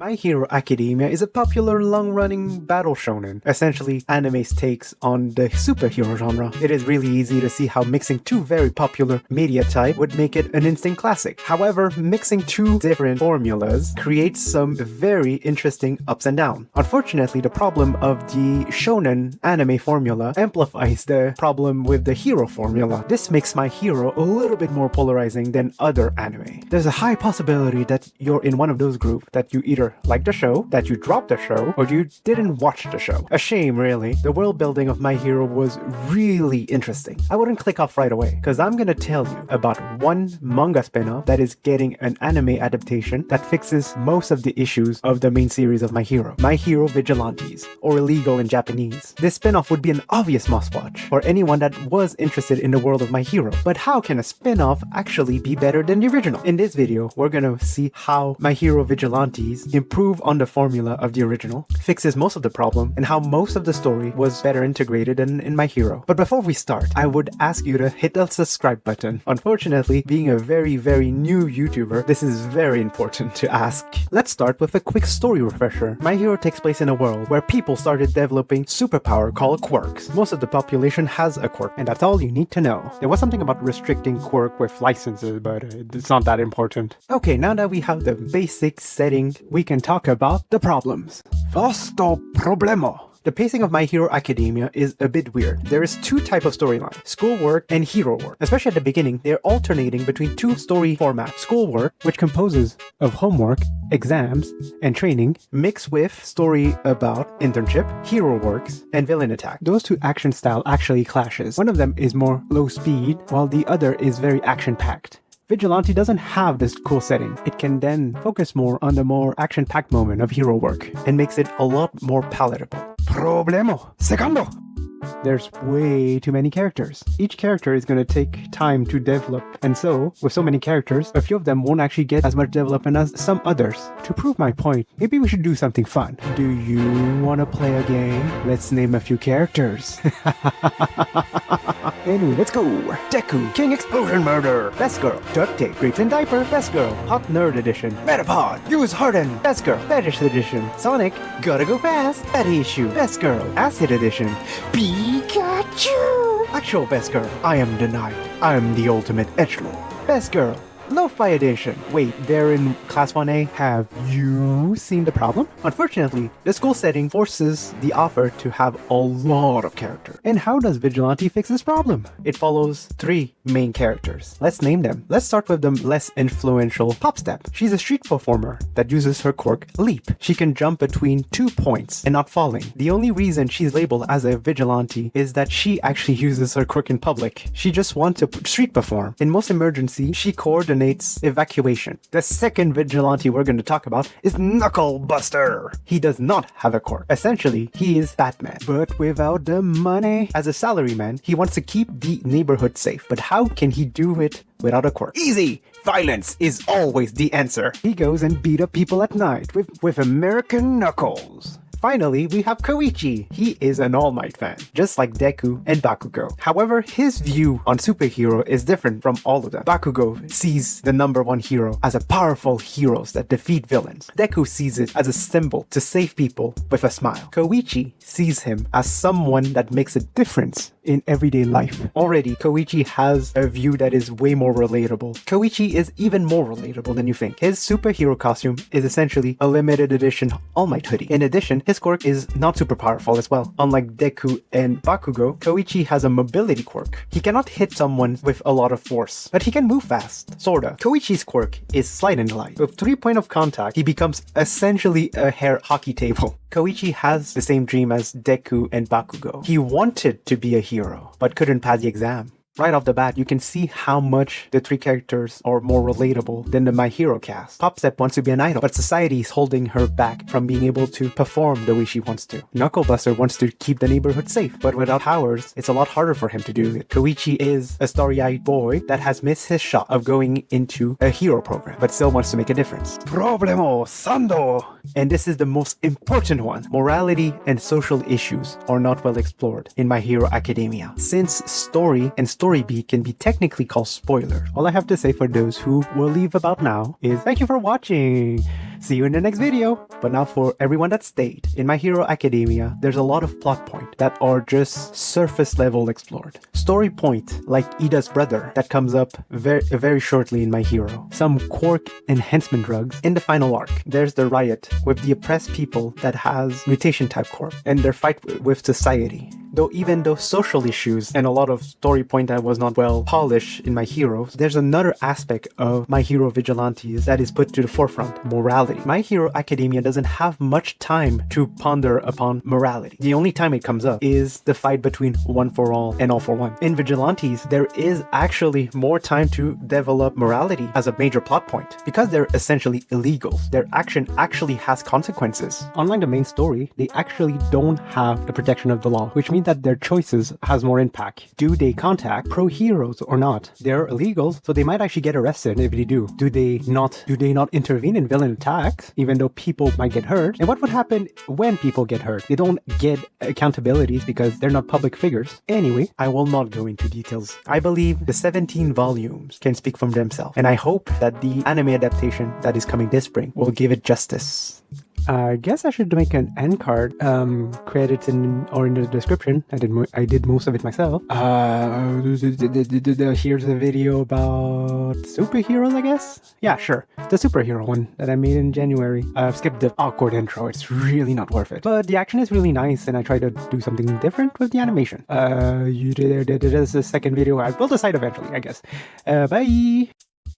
My Hero Academia is a popular long-running battle shonen, essentially anime's takes on the superhero genre. It is really easy to see how mixing two very popular media type would make it an instant classic. However, mixing two different formulas creates some very interesting ups and downs. Unfortunately, the problem of the shonen anime formula amplifies the problem with the hero formula. This makes My Hero a little bit more polarizing than other anime. There's a high possibility that you're in one of those groups that you either like the show, that you dropped the show, or you didn't watch the show. A shame, really. The world building of My Hero was really interesting. I wouldn't click off right away, because I'm gonna tell you about one manga spin-off that is getting an anime adaptation that fixes most of the issues of the main series of My Hero Vigilantes, or Illegal in Japanese. This spin-off would be an obvious must-watch for anyone that was interested in the world of My Hero. But how can a spin-off actually be better than the original? In this video, we're gonna see how My Hero Vigilantes improve on the formula of the original, fixes most of the problem, and how most of the story was better integrated than in My Hero. But before we start, I would ask you to hit the subscribe button. Unfortunately, being a very new YouTuber, this is very important to ask. Let's start with a quick story refresher. My Hero takes place in a world where people started developing superpower called quirks. Most of the population has a quirk, and that's all you need to know. There was something about restricting quirk with licenses, but it's not that important. Okay, now that we have the basic setting, we can talk about the problems. Vasto problemo. The pacing of My Hero Academia is a bit weird. There is two types of storyline, schoolwork and hero work. Especially at the beginning, they're alternating between two story formats. Schoolwork, which composes of homework, exams, and training, mixed with story about internship, hero works, and villain attack. Those two action style actually clashes. One of them is more low speed, while the other is very action-packed. Vigilante doesn't have this cool setting. It can then focus more on the more action-packed moment of hero work and makes it a lot more palatable. Problemo. Secondo. There's way too many characters. Each character is going to take time to develop, and so, with so many characters, a few of them won't actually get as much development as some others. To prove my point, maybe we should do something fun. Do you want to play a game? Let's name a few characters. Anyway, let's go. Deku, King Explosion Murder. Best Girl, Duct Tape, Grapes and Diaper. Best Girl, Hot Nerd Edition. Metapod, Use Harden. Best Girl, Fetish Edition. Sonic, Gotta Go Fast. Betty Issue. Best Girl, Acid Edition. Pikachu! Actual Best Girl, I am the Knight. I am the ultimate edgelord. Best Girl, Lo-Fi Edition. Wait, they're in Class 1A. Have you seen the problem? Unfortunately, the school setting forces the author to have a lot of characters. And how does Vigilante fix this problem? It follows three main characters. Let's name them. Let's start with the less influential Popstep. She's a street performer that uses her quirk Leap. She can jump between 2 points and not falling. The only reason she's labeled as a vigilante is that she actually uses her quirk in public. She just wants to street perform. In most emergencies, she coordinates evacuation. The second vigilante we're going to talk about is Knucklebuster. He does not have a quirk. Essentially, he is Batman, but without the money. As a salaryman, he wants to keep the neighborhood safe, but how can he do it without a quirk? Easy! Violence is always the answer. He goes and beat up people at night with American knuckles. Finally, we have Koichi. He is an All Might fan, just like Deku and Bakugo. However, his view on superhero is different from all of them. Bakugo sees the #1 hero as a powerful heroes that defeat villains. Deku sees it as a symbol to save people with a smile. Koichi sees him as someone that makes a difference in everyday life. Already, Koichi has a view that is way more relatable. Koichi is even more relatable than you think. His superhero costume is essentially a limited edition All Might hoodie. In addition, his quirk is not super powerful as well. Unlike Deku and Bakugo, Koichi has a mobility quirk. He cannot hit someone with a lot of force, but he can move fast, sorta. Koichi's quirk is Slide and Glide. With 3 points of contact, he becomes essentially a hair hockey table. Koichi has the same dream as Deku and Bakugo. He wanted to be a hero, but couldn't pass the exam. Right off the bat, you can see how much the three characters are more relatable than the My Hero cast. Popstep wants to be an idol, but society is holding her back from being able to perform the way she wants to. Knucklebuster wants to keep the neighborhood safe, but without powers, it's a lot harder for him to do it. Koichi is a starry-eyed boy that has missed his shot of going into a hero program, but still wants to make a difference. Problemo Sando! And this is the most important one. Morality and social issues are not well explored in My Hero Academia. Since story and story beat can be technically called spoilers, all I have to say for those who will leave about now is thank you for watching. See you in the next video. But now for everyone that stayed. In My Hero Academia, there's a lot of plot points that are just surface level explored. Story point, like Ida's brother, that comes up very shortly in My Hero. Some quirk enhancement drugs in the final arc. There's the riot with the oppressed people that has mutation type corp and their fight with society. Though even those social issues and a lot of story point that was not well polished in My Heroes, there's another aspect of My Hero Vigilantes that is put to the forefront: morality. My Hero Academia doesn't have much time to ponder upon morality. The only time it comes up is the fight between One for All and All for One. In Vigilantes, there is actually more time to develop morality as a major plot point, because they're essentially illegals. Their action actually has consequences. Unlike the main story, they actually don't have the protection of the law, which means that their choices has more impact. Do they contact pro-heroes or not? They're illegals, so they might actually get arrested if they do. Do they not intervene in villain attacks, even though people might get hurt? And what would happen when people get hurt? They don't get accountabilities because they're not public figures. Anyway, I will not go into details. I believe the 17 volumes can speak for themselves, and I hope that the anime adaptation that is coming this spring will give it justice. I guess I should make an end card, credits in the description. I did most of it myself. Here's a video about superheroes, I guess? Yeah, sure. The superhero one that I made in January. I've skipped the awkward intro. It's really not worth it. But the action is really nice, and I try to do something different with the animation. There's a second video. I will decide eventually, I guess. Bye!